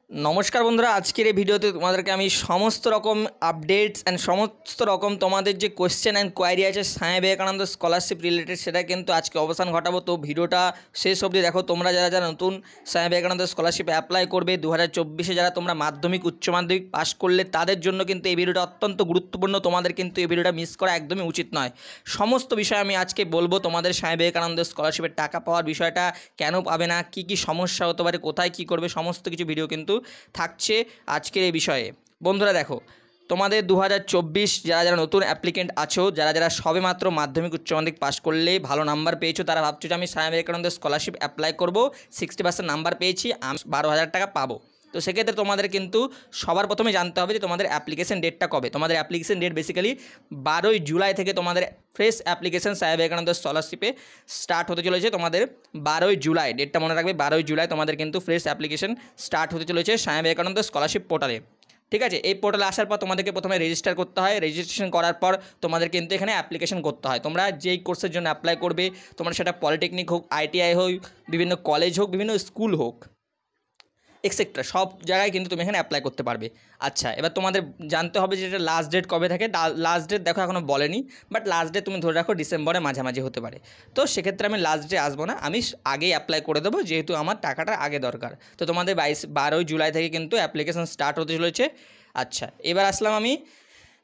নমস্কার বন্ধুরা, আজকের এই ভিডিওতে তোমাদেরকে আমি সমস্ত রকম আপডেটস অ্যান্ড সমস্ত রকম তোমাদের যে কোয়েশ্চেন অ্যান্ড কোয়ারি আছে স্বামী বিবেকানন্দ স্কলারশিপ রিলেটেড সেটা কিন্তু আজকে অবসান ঘটাবো। তো ভিডিওটা শেষ অবধি দেখো। তোমরা যারা যারা নতুন স্বামী বিবেকানন্দ স্কলারশিপে অ্যাপ্লাই করবে 2024-এ যারা তোমরা মাধ্যমিক উচ্চ মাধ্যমিক পাস করলে তাদের জন্য কিন্তু এই ভিডিওটা অত্যন্ত গুরুত্বপূর্ণ। তোমাদের কিন্তু এই ভিডিওটা মিস করা একদমই উচিত নয়। সমস্ত বিষয় আমি আজকে বলবো। তোমাদের স্বামী বিবেকানন্দ স্কলারশিপের টাকা পাওয়ার বিষয়টা কেন পাবে না, কী কী সমস্যা হতে পারে, কোথায় কী করবে, সমস্ত কিছু ভিডিও কিন্তু থাকছে আজকের এই বিষয়ে। বন্ধুরা দেখো, তোমাদের 2024 যারা যারা নতুন অ্যাপ্লিকেন্ট আছো, যারা যারা সবে মাত্র মাধ্যমিক উচ্চ মাধ্যমিক পাস করলে ভালো নাম্বার পেয়েছো, তারা ভাবছো যে আমি স্বামী বিবেকানন্দ স্কলারশিপ অ্যাপ্লাই করবো, 60% নাম্বার পেয়েছি, আমি 12,000 টাকা পাবো। তো সেক্ষেত্রে তোমাদের কিন্তু সবার প্রথমে জানতে হবে যে তোমাদের অ্যাপ্লিকেশন ডেটটা কবে। তোমাদের অ্যাপ্লিকেশন ডেট বেসিক্যালি 12ই জুলাই থেকে তোমাদের fresh application Swami Vivekananda স্কলারশিপে start হতে চলেছে। তোমাদের 12ই জুলাই ডেটটা মনে রাখবে, 12ই জুলাই তোমাদের কিন্তু ফ্রেশ অ্যাপ্লিকেশন স্টার্ট হতে চলেছে স্বামী বিবেকানন্দ স্কলারশিপ পোর্টালে। ঠিক আছে, এই পোর্টালে আসার পর তোমাদেরকে প্রথমে রেজিস্টার করতে হয়। রেজিস্ট্রেশন করার পর তোমাদের কিন্তু এখানে অ্যাপ্লিকেশন করতে হয়। তোমরা যেই কোর্সের জন্য অ্যাপ্লাই করবে, তোমরা সেটা পলিটেকনিক হোক, ITI হোক, বিভিন্ন কলেজ হোক, বিভিন্ন স্কুল হোক, এক্সেট্রা সব জায়গায় কিন্তু তুমি এখানে অ্যাপ্লাই করতে পারবে। আচ্ছা, এবার তোমাদের জানতে হবে যে এটা লাস্ট ডেট কবে থাকে। লাস্ট ডেট দেখো এখনও বলেনি, বাট লাস্ট ডেট তুমি ধরে রাখো ডিসেম্বরের মাঝামাঝি হতে পারে। তো সেক্ষেত্রে আমি লাস্ট ডে আসবো না, আমি আগেই অ্যাপ্লাই করে দেবো, যেহেতু আমার টাকাটা আগে দরকার। তো তোমাদের 12ই জুলাই থেকে কিন্তু অ্যাপ্লিকেশন স্টার্ট হতে চলেছে। আচ্ছা, এবার আসলাম আমি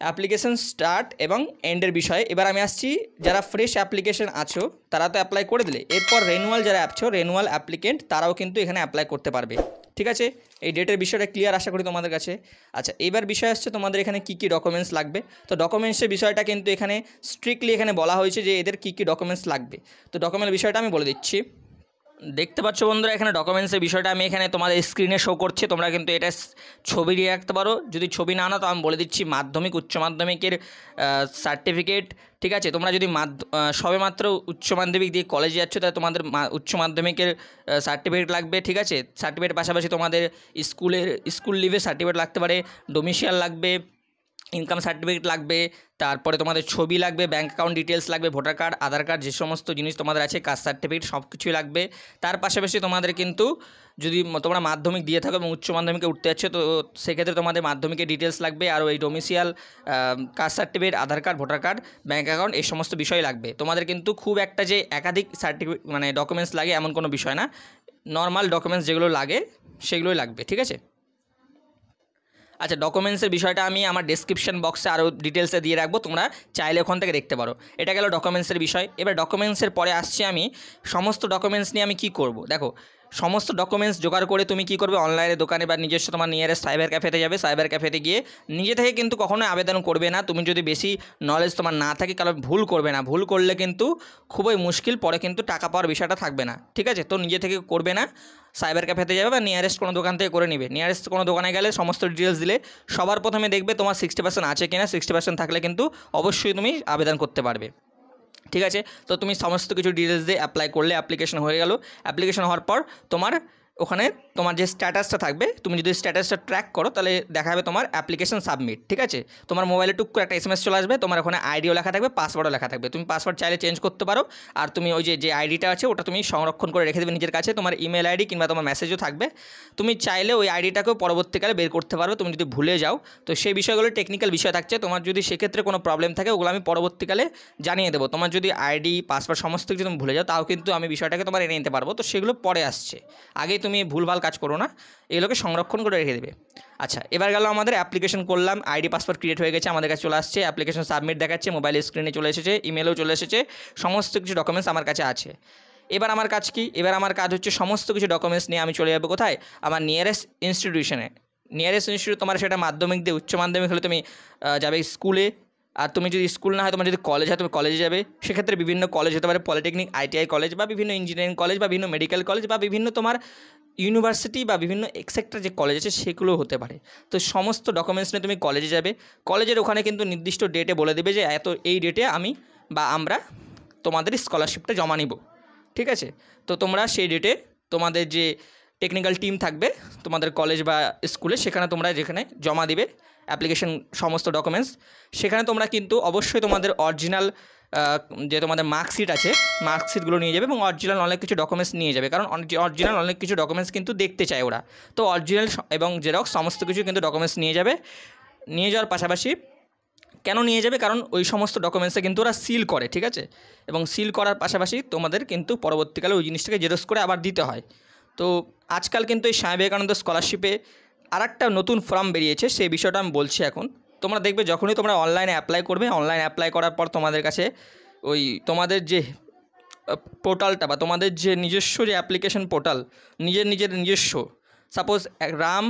অ্যাপ্লিকেশন স্টার্ট এবং এন্ডের বিষয়ে। এবার আমি আসছি, যারা ফ্রেশ অ্যাপ্লিকেশন আছো তারা তো অ্যাপ্লাই করে দিলে, এরপর রেনুয়াল যারা আছো, রেনুয়াল অ্যাপ্লিকেন্ট, তারাও কিন্তু এখানে অ্যাপ্লাই করতে পারবে। ঠিক আছে, এই ডেটের বিষয়টা ক্লিয়ার আশা করি তোমাদের কাছে। আচ্ছা, এবার বিষয় আসছে তোমাদের এখানে কী কী ডকুমেন্টস লাগবে। তো ডকুমেন্টসের বিষয়টা কিন্তু এখানে স্ট্রিক্টলি এখানে বলা হয়েছে যে এদের কী কী ডকুমেন্টস লাগবে। তো ডকুমেন্টের বিষয়টা আমি বলে দিচ্ছি। দেখতে পাচ্ছ বন্ধুরা, এখানে ডকুমেন্টসের বিষয়টা আমি এখানে তোমাদের স্ক্রিনে শো করছি। তোমরা কিন্তু এটা ছবি দিয়ে রাখতে পারো। যদি ছবি না নাও তো আমি বলে দিচ্ছি, মাধ্যমিক উচ্চ মাধ্যমিকের সার্টিফিকেট। ঠিক আছে, তোমরা যদি সবেমাত্র উচ্চ মাধ্যমিক দিয়ে কলেজে যাচ্ছ, তাহলে তোমাদের উচ্চ মাধ্যমিকের সার্টিফিকেট লাগবে। ঠিক আছে, সার্টিফিকেটের পাশাপাশি তোমাদের স্কুল লিভের সার্টিফিকেট লাগতে পারে, ডোমিসিয়াল লাগবে, ইনকাম সার্টিফিকেট লাগবে, তারপরে তোমাদের ছবি লাগবে, ব্যাঙ্ক অ্যাকাউন্ট ডিটেলস লাগবে, ভোটার কার্ড, আধার কার্ড, যে সমস্ত জিনিস তোমাদের আছে, কাস্ট সার্টিফিকেট, সব কিছুই লাগবে। তার পাশাপাশি তোমাদের কিন্তু যদি তোমরা মাধ্যমিক দিয়ে থাকো এবং উচ্চ মাধ্যমিকে উঠতে যাচ্ছ, তো সেক্ষেত্রে তোমাদের মাধ্যমিকের ডিটেলস লাগবে, আর এই domicile, caste certificate, Aadhaar card, voter card, bank account, এই সমস্ত বিষয় লাগবে। তোমাদের কিন্তু খুব একটা যে একাধিক সার্টিফিকেট মানে ডকুমেন্টস লাগে এমন কোনো বিষয় না, নর্মাল ডকুমেন্টস যেগুলো লাগে সেগুলোই লাগবে। ঠিক আছে। আচ্ছা, ডকুমেন্টসের বিষয়টা আমি আমার ডেসক্রিপশন বক্সে আরও ডিটেলসে দিয়ে রাখবো, তোমরা চাইলে ওখান থেকে দেখতে পারো। এটা গেল ডকুমেন্টসের বিষয়। এবার ডকুমেন্টসের পরে আসছি আমি সমস্ত ডকুমেন্টস নিয়ে আমি কী করব। দেখো, সমস্ত ডকুমেন্টস জোগাড় করে তুমি কী করবে, অনলাইনে দোকানে বা নিজস্ব তোমার নিয়ারেস্ট সাইবার ক্যাফেতে যাবে। সাইবার ক্যাফেতে গিয়ে নিজে থেকে কিন্তু কখনোই আবেদন করবে না, তুমি যদি বেশি নলেজ তোমার না থাকে, কারণ ভুল করবে না। ভুল করলে কিন্তু খুবই মুশকিল, পরে কিন্তু টাকা পাওয়ার বিষয়টা থাকবে না। ঠিক আছে, তো নিজে থেকে করবে না, সাইবার ক্যাফেতে যাবে বা নিয়ারেস্ট কোনো দোকান থেকে করে নিবে। নিয়ারেস্ট কোনো দোকানে গেলে সমস্ত ডিটেলস দিলে সবার প্রথমে দেখবে তোমার 60% আছে কিনা। 60% থাকলে কিন্তু অবশ্যই তুমি আবেদন করতে পারবে। ঠিক আছে, তো তুমি সমস্ত কিছু ডিটেলস দিয়ে অ্যাপ্লাই করলে, অ্যাপ্লিকেশন হয়ে গেল। অ্যাপ্লিকেশন হওয়ার পর তোমার ওখানে তোমার যে স্ট্যাটাসটা থাকবে, তুমি যদি স্ট্যাটাসটা ট্র্যাক করো তাহলে দেখা যাবে তোমার অ্যাপ্লিকেশন সাবমিট। ঠিক আছে, তোমার মোবাইলে টুক করে একটা SMS চলে আসবে, তোমার ওখানে আইডিও লেখা থাকবে, পাসওয়ার্ডও লেখা থাকবে। তুমি পাসওয়ার্ড চাইলে চেঞ্জ করতে পারো, আর তুমি ওই যে আইডিটা আছে ওটা তুমি সংরক্ষণ করে রেখে দেবে নিজের কাছে। তোমার ইমেল আইডি কিংবা তোমার মেসেজও থাকবে, তুমি চাইলে ওই আইডিটাকেও পরবর্তীকালে বের করতে পারবে তুমি যদি ভুলে যাও। তো সেই বিষয়গুলো টেকনিক্যাল বিষয় থাকছে, তোমার যদি সেক্ষেত্রে কোনো প্রবলেম থাকে ওগুলো আমি পরবর্তীকালে জানিয়ে দেবো। তোমার যদি আইডি, পাসওয়ার্ড সমস্ত কিছু তুমি ভুলে যাও, তাও কিন্তু আমি বিষয়টাকে তোমার এনে নিতে পারবো। তো সেগুলো পরে আসছে, আগেই তুমি ভুলভাল কাজ করো না, এগুলোকে সংরক্ষণ করে রেখে দেবে। আচ্ছা, এবার গেল আমাদের অ্যাপ্লিকেশন করলাম, আইডি পাসওয়ার্ড ক্রিয়েট হয়ে গেছে, আমাদের কাছে চলে আসছে, অ্যাপ্লিকেশন সাবমিট দেখাচ্ছে, মোবাইল স্ক্রিনে চলে এসেছে, ইমেলও চলে এসেছে, সমস্ত কিছু ডকুমেন্টস আমার কাছে আছে। এবার আমার কাজ কি? এবার আমার কাজ হচ্ছে সমস্ত কিছু ডকুমেন্টস নিয়ে আমি চলে যাবো কোথায়, আমার নিয়ারেস্ট ইনস্টিটিউশনে। নিয়ারেস্ট ইনস্টিটিউট তোমার সেটা মাধ্যমিক দিয়ে, উচ্চ মাধ্যমিক হলে তুমি যাবে স্কুলে, আর তুমি যদি স্কুল না হয়, তোমার যদি কলেজ হয় তুমি কলেজে যাবে। সেক্ষেত্রে বিভিন্ন কলেজ হতে পারে, পলিটেকনিক, ITI কলেজ, বা বিভিন্ন ইঞ্জিনিয়ারিং কলেজ, বা বিভিন্ন মেডিকেল কলেজ, বা বিভিন্ন তোমার ইউনিভার্সিটি, বা বিভিন্ন এক্সেট্রা যে কলেজ আছে সেগুলো হতে পারে। তো সমস্ত ডকুমেন্টস নিয়ে তুমি কলেজে যাবে। কলেজের ওখানে কিন্তু নির্দিষ্ট ডেটে বলে দেবে যে এই ডেটে আমি বা আমরা তোমাদের স্কলারশিপটা জমা নিব। ঠিক আছে, তো তোমরা সেই ডেটে তোমাদের যে টেকনিক্যাল টিম থাকবে তোমাদের কলেজ বা স্কুলে, সেখানে তোমরা যেখানে জমা দিবে অ্যাপ্লিকেশন সমস্ত ডকুমেন্টস, সেখানে তোমরা কিন্তু অবশ্যই তোমাদের অরিজিনাল যে তোমাদের মার্কশিট আছে, মার্কশিটগুলো নিয়ে যাবে এবং অরিজিনাল অনেক কিছু ডকুমেন্টস নিয়ে যাবে, কারণ অরিজিনাল অনেক কিছু ডকুমেন্টস কিন্তু দেখতে চায় ওরা। তো অরিজিনাল এবং জেরক্স সমস্ত কিছু কিন্তু ডকুমেন্টস নিয়ে যাবে। নিয়ে যাওয়ার পাশাপাশি কেন নিয়ে যাবে, কারণ ওই সমস্ত ডকুমেন্টসে কিন্তু ওরা সিল করে, ঠিক আছে। এবং সিল করার পাশাপাশি তোমাদের কিন্তু পরবর্তীকালে ওই জিনিসটাকে জেরক্স করে আবার দিতে হয়। তো আজকাল কিন্তু এই স্বামী বিবেকানন্দ স্কলারশিপে আরেকটা নতুন ফর্ম বেরিয়েছে, সেই বিষয়টা আমি বলছি এখন। তোমরা দেখবে যখনই তোমরা অনলাইনে অ্যাপ্লাই করবে, অনলাইনে অ্যাপ্লাই করার পর তোমাদের কাছে ওই তোমাদের যে পোর্টালটা বা তোমাদের যে নিজস্ব যে অ্যাপ্লিকেশন পোর্টাল, নিজস্ব, সাপোজ রাম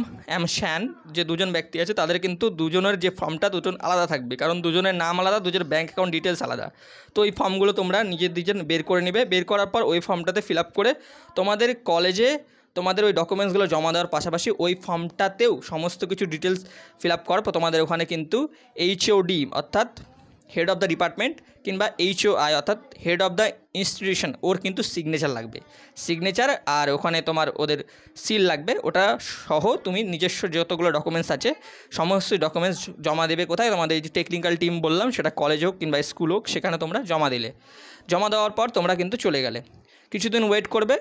শ্যান যে দুজন ব্যক্তি আছে তাদের কিন্তু দুজনের যে ফর্মটা দুজন আলাদা থাকবে, কারণ দুজনের নাম আলাদা, দুজনের ব্যাঙ্ক অ্যাকাউন্ট ডিটেলস আলাদা। তো ওই ফর্মগুলো তোমরা নিজের বের করে নেবে। বের করার পর ওই ফর্মটাতে ফিল আপ করে তোমাদের কলেজে তোমাদের ওই ডকুমেন্টসগুলো জমা দেওয়ার পাশাপাশি ওই ফর্মটাতেও সমস্ত কিছু ডিটেলস ফিল আপ করার পর তোমাদের ওখানে কিন্তু HOD অর্থাৎ হেড অফ দ্য ডিপার্টমেন্ট কিংবা HOI অর্থাৎ হেড অফ দ্য ইনস্টিটিউশন, ওর কিন্তু সিগনেচার লাগবে, সিগনেচার, আর ওখানে তোমার ওদের সিল লাগবে। ওটা সহ তুমি নিজস্ব যতগুলো ডকুমেন্টস আছে সমস্ত ডকুমেন্টস জমা দেবে কোথায়, তোমাদের এই যে টেকনিক্যাল টিম বললাম সেটা কলেজ হোক কিংবা স্কুল হোক, সেখানে তোমরা জমা দিলে। জমা দেওয়ার পর তোমরা কিন্তু চলে গেলে, কিছুদিন ওয়েট করবে।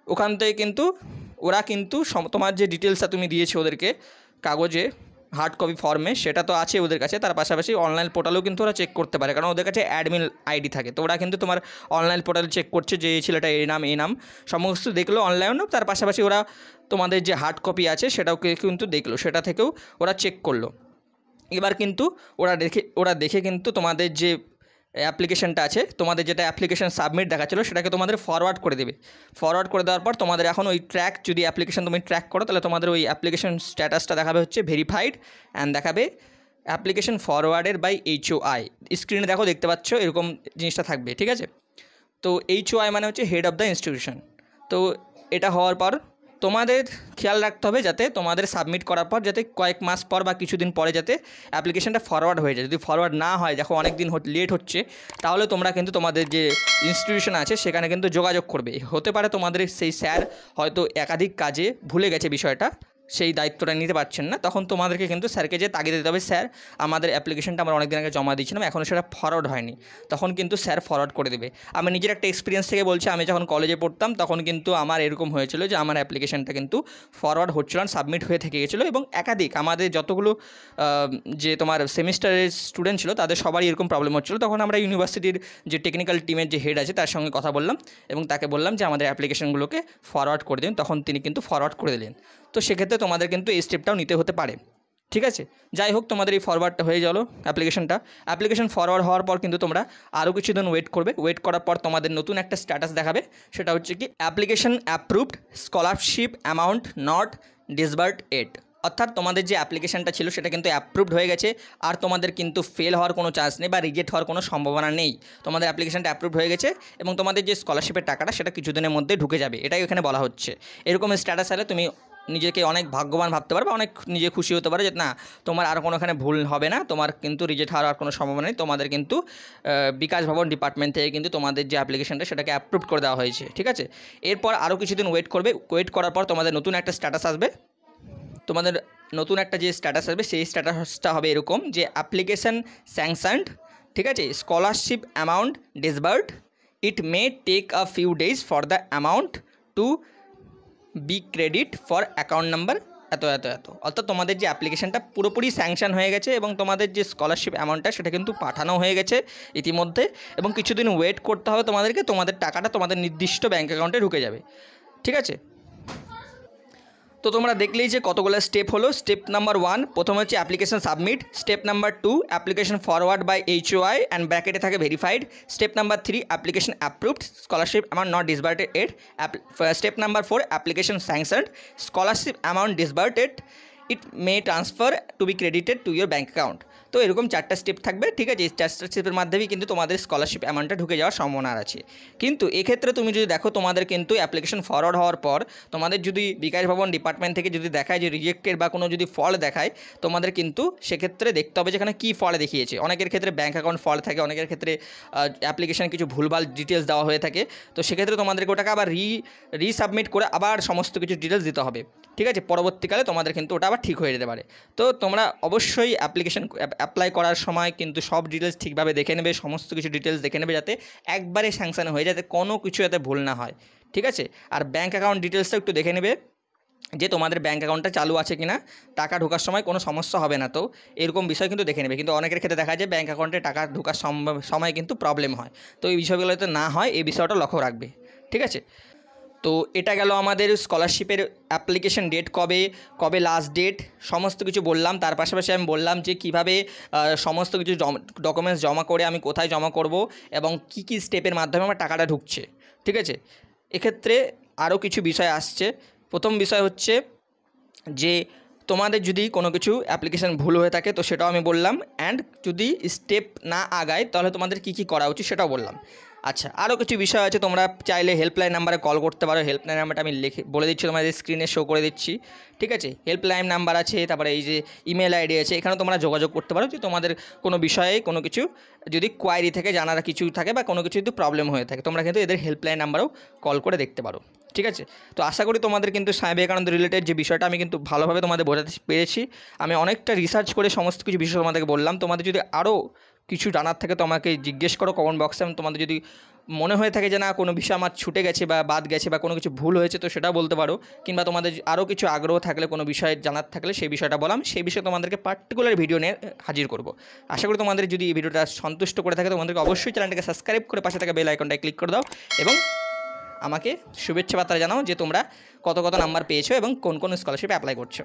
ওখান থেকে কিন্তু ওরা কিন্তু তোমার যে ডিটেলসটা তুমি দিয়েছো ওদেরকে কাগজে হার্ড কপি ফর্মে, সেটা তো আছে ওদের কাছে, তার পাশাপাশি অনলাইন পোর্টালেও কিন্তু ওরা চেক করতে পারে, কারণ ওদের কাছে অ্যাডমিন আইডি থাকে। তো ওরা কিন্তু তোমার অনলাইন পোর্টালে চেক করছে যে এই ছেলেটা এই নাম সমস্ত দেখলো অনলাইনেও, তার পাশাপাশি ওরা তোমাদের যে হার্ড কপি আছে সেটাও কিন্তু দেখলো, সেটা থেকেও ওরা চেক করলো। এবার কিন্তু ওরা দেখে কিন্তু তোমাদের যে অ্যাপ্লিকেশনটা আছে, তোমাদের যেটা অ্যাপ্লিকেশন সাবমিট দেখাচ্ছিল সেটাকে তোমাদের ফরওয়ার্ড করে দেবে। ফরওয়ার্ড করে দেওয়ার পর তোমাদের এখন ওই ট্র্যাক, যদি অ্যাপ্লিকেশন তুমি ট্র্যাক করো তাহলে তোমাদের ওই অ্যাপ্লিকেশন স্ট্যাটাসটা দেখাবে হচ্ছে ভেরিফাইড অ্যান্ড দেখাবে অ্যাপ্লিকেশন ফরওয়ার্ডেড বাই HOI। স্ক্রিনে দেখতে পাচ্ছ এরকম জিনিসটা থাকবে, ঠিক আছে। তো HOI মানে হচ্ছে হেড অফ দ্য ইনস্টিটিউশন। তো এটা হওয়ার পর তোমাদের খেয়াল রাখতে হবে যাতে তোমাদের সাবমিট করার পর যাতে কয়েক মাস পর বা কিছুদিন পরে যাতে অ্যাপ্লিকেশনটা ফরওয়ার্ড হয়ে যায়। যদি ফরওয়ার্ড না হয়, দেখো অনেক দিন লেট হচ্ছে, তাহলে তোমরা কিন্তু তোমাদের যে ইনস্টিটিউশন আছে সেখানে কিন্তু যোগাযোগ করবে। হতে পারে তোমাদের সেই স্যার হয়তো একাধিক কাজে ভুলে গেছে বিষয়টা, সেই দায়িত্বটা নিতে পারছেন না, তখন তোমাদেরকে কিন্তু স্যারকে যে তাগিদ দিতে হবে, স্যার আমাদের অ্যাপ্লিকেশনটা আমরা অনেক দিন আগে জমা দিয়েছিলাম, এখনও সেটা ফরওয়ার্ড হয়নি, তখন কিন্তু স্যার ফরওয়ার্ড করে দেবে। আমি নিজের একটা এক্সপিরিয়েন্স থেকে বলছি, আমি যখন কলেজে পড়তাম তখন কিন্তু আমার এরকম হয়েছিল যে আমার অ্যাপ্লিকেশনটা কিন্তু ফরওয়ার্ড হচ্ছিল না, সাবমিট হয়ে থেকে গেছিলো, এবং একাধিক আমাদের যতগুলো যে তোমার সেমিস্টারের স্টুডেন্ট ছিল তাদের সবারই এরকম প্রবলেম হচ্ছিলো। তখন আমরা ইউনিভার্সিটির যে টেকনিক্যাল টিমের যে হেড আছে তার সঙ্গে কথা বললাম এবং তাকে বললাম যে আমাদের অ্যাপ্লিকেশনগুলোকে ফরওয়ার্ড করে দিন, তখন তিনি কিন্তু ফরওয়ার্ড করে দিলেন। তো সেক্ষেত্রে তোমাদের কিন্তু এই স্টেপটাও নিতে হতে পারে, ঠিক আছে। যাই হোক, তোমাদের এই ফরওয়ার্ডটা হয়ে গেল অ্যাপ্লিকেশন ফরওয়ার্ড হওয়ার পর কিন্তু তোমরা আরও কিছুদিন ওয়েট করবে। ওয়েট করার পর তোমাদের নতুন একটা স্ট্যাটাস দেখাবে, সেটা হচ্ছে কি application approved, scholarship amount not disbursed yet. অর্থাৎ তোমাদের যে অ্যাপ্লিকেশনটা ছিল সেটা কিন্তু অ্যাপ্রুভড হয়ে গেছে, আর তোমাদের কিন্তু ফেল হওয়ার কোনো চান্স নেই বা রিজেক্ট হওয়ার কোনো সম্ভাবনা নেই। তোমাদের অ্যাপ্লিকেশনটা অ্যাপ্রুভড হয়ে গেছে এবং তোমাদের যে স্কলারশিপের টাকাটা সেটা কিছুদিনের মধ্যে ঢুকে যাবে, এটাই এখানে বলা হচ্ছে। এরকম স্ট্যাটাস হলে তুমি নিজেকে অনেক ভাগ্যবান ভাবতে পারবে, অনেক নিজে খুশি হতে পারে যে না, তোমার আর কোনোখানে ভুল হবে না, তোমার কিন্তু রিজেক্ট হওয়ার আর কোনো সম্ভাবনা নেই। তোমাদের কিন্তু বিকাশ ভবন ডিপার্টমেন্ট থেকে কিন্তু তোমাদের যে অ্যাপ্লিকেশনটা সেটাকে অ্যাপ্রুভ করে দেওয়া হয়েছে, ঠিক আছে। এরপর আরও কিছুদিন ওয়েট করবে। ওয়েট করার পর তোমাদের নতুন একটা স্ট্যাটাস আসবে। তোমাদের নতুন একটা যে স্ট্যাটাস আসবে সেই স্ট্যাটাসটা হবে এরকম যে অ্যাপ্লিকেশন স্যাংশনড, ঠিক আছে, scholarship amount disbursed, it may take a few days for the amount to be credit for account number এত। অর্থাৎ তোমাদের যে অ্যাপ্লিকেশনটা পুরোপুরি স্যাংশন হয়ে গেছে এবং তোমাদের যে স্কলারশিপ অ্যামাউন্টটা সেটা কিন্তু পাঠানো হয়ে গেছে ইতিমধ্যে, এবং কিছুদিন ওয়েট করতে হবে তোমাদেরকে, তোমাদের টাকাটা তোমাদের নির্দিষ্ট ব্যাঙ্ক অ্যাকাউন্টে ঢুকে যাবে, ঠিক আছে। তো তোমরা দেখলেই যে কতগুলো স্টেপ হলো। স্টেপ নাম্বার 1 প্রথমে হচ্ছে application submit, step number 2 application forward by HOI and ব্র্যাকেটে থাকে verified, step number 3 application approved, scholarship amount not disbursed yet, step number 4 application sanctioned, scholarship amount disbursed yet, it may transfer to be credited to your bank account. তো এরকম 4টা step থাকবে, ঠিক আছে। এই 4টা স্টেপের মাধ্যমেই কিন্তু তোমাদের স্কলারশিপ অ্যামাউন্টটা ঢুকে যাওয়ার সম্ভাবনা আছে। কিন্তু এক্ষেত্রে তুমি যদি দেখো তোমাদের কিন্তু অ্যাপ্লিকেশন ফরওয়ার্ড হওয়ার পর তোমাদের যদি বিকাশ ভবন ডিপার্টমেন্ট থেকে যদি দেখায় যে রিজেক্টেড বা কোনো যদি ফল দেখায়, তোমাদের কিন্তু সেক্ষেত্রে দেখতে হবে যেখানে কী ফল দেখিয়েছে। অনেকের ক্ষেত্রে ব্যাঙ্ক অ্যাকাউন্ট ফল থাকে, অনেকের ক্ষেত্রে অ্যাপ্লিকেশানে কিছু ভুলভাল ডিটেলস দেওয়া হয়ে থাকে। তো সেক্ষেত্রে তোমাদেরকে ওটাকে আবার রিসাবমিট করে আবার সমস্ত কিছু ডিটেলস দিতে হবে, ঠিক আছে। পরবর্তীকালে তোমাদের কিন্তু ওটা আবার ঠিক হয়ে যেতে পারে। তো তোমরা অবশ্যই অ্যাপ্লাই করার সময় কিন্তু সব ডিটেলস ঠিকভাবে দেখে নেবে, সমস্ত কিছু ডিটেলস দেখে নেবে, যাতে একবারে স্যাংশন হয়ে যাতে কোনো কিছু যাতে ভুল না হয়, ঠিক আছে। আর ব্যাঙ্ক অ্যাকাউন্ট ডিটেলসটা একটু দেখে নেবে যে তোমাদের ব্যাঙ্ক অ্যাকাউন্টটা চালু আছে কিনা, টাকা ঢোকার সময় কোনো সমস্যা হবে না, তো এরকম বিষয় কিন্তু দেখে নেবে। কিন্তু অনেকের ক্ষেত্রে দেখা যায় ব্যাঙ্ক অ্যাকাউন্টে টাকা ঢোকার সময় কিন্তু প্রবলেম হয়, তো এই বিষয়গুলো যাতে না হয় এই বিষয়টা লক্ষ্য রাখবে, ঠিক আছে। তো এটা গেল আমাদের স্কলারশিপের অ্যাপ্লিকেশন ডেট, কবে কবে লাস্ট ডেট, সমস্ত কিছু বললাম। তার পাশাপাশি আমি বললাম যে কীভাবে সমস্ত কিছু ডকুমেন্টস জমা করে আমি কোথায় জমা করব এবং কী কী স্টেপের মাধ্যমে আমার টাকাটা ঢুকছে, ঠিক আছে। এক্ষেত্রে আরও কিছু বিষয় আসছে। প্রথম বিষয় হচ্ছে যে তোমাদের যদি কোনো কিছু অ্যাপ্লিকেশান ভুল হয়ে থাকে তো সেটাও আমি বললাম, অ্যান্ড যদি স্টেপ না আগায় তাহলে তোমাদের কী কী করা উচিত সেটাও বললাম। আচ্ছা, আরও কিছু বিষয় আছে, তোমরা চাইলে হেল্পলাইন নাম্বারে কল করতে পারো। হেল্পলাইন নাম্বারটা আমি বলে দিচ্ছি, তোমাদের স্ক্রিনে শো করে দিচ্ছি, ঠিক আছে। হেল্পলাইন নাম্বার আছে, তারপরে এই যে ইমেল আইডি আছে, এখানে তোমরা যোগাযোগ করতে পারো যে তোমাদের কোনো বিষয়ে কোনো কিছু যদি কোয়ারি থেকে জানার কিছু থাকে বা কোনো কিছু যদি প্রবলেম হয়ে থাকে, তোমরা কিন্তু এদের হেল্পলাইন নাম্বারেও কল করে দেখতে পারো, ঠিক আছে। তো আশা করি তোমাদের কিন্তু স্বামী বিবেকানন্দ রিলেটেড যে বিষয়টা আমি কিন্তু ভালোভাবে তোমাদের বোঝাতে পেরেছি। আমি অনেকটা রিসার্চ করে সমস্ত কিছু বিষয় তোমাদেরকে বললাম। তোমাদের যদি আরও কিছু জানার থাকে তো আমাকে জিজ্ঞেস করো কমেন্ট বক্সে। আমি তোমাদের যদি মনে হয়ে থাকে যে না কোনো বিষয় আমার ছুটে গেছে বা বাদ গেছে বা কোনো কিছু ভুল হয়েছে তো সেটা বলতে পারো, কিংবা তোমাদের আরও কিছু আগ্রহ থাকলে কোনো বিষয়ে জানার থাকলে সেই বিষয়টা বললাম, সেই বিষয়ে তোমাদেরকে পার্টিকুলার ভিডিও নিয়ে হাজির করব। আশা করি তোমাদের যদি এই ভিডিওটা সন্তুষ্ট করে থাকে তোমাদেরকে অবশ্যই চ্যানেলটাকে সাবস্ক্রাইব করে পাশে থাকা বেল আইকনটায় ক্লিক করে দাও এবং আমাকে শুভেচ্ছা বার্তা জানাও যে তোমরা কত কত নাম্বার পেয়েছো এবং কোন কোন স্কলারশিপে অ্যাপ্লাই করছো।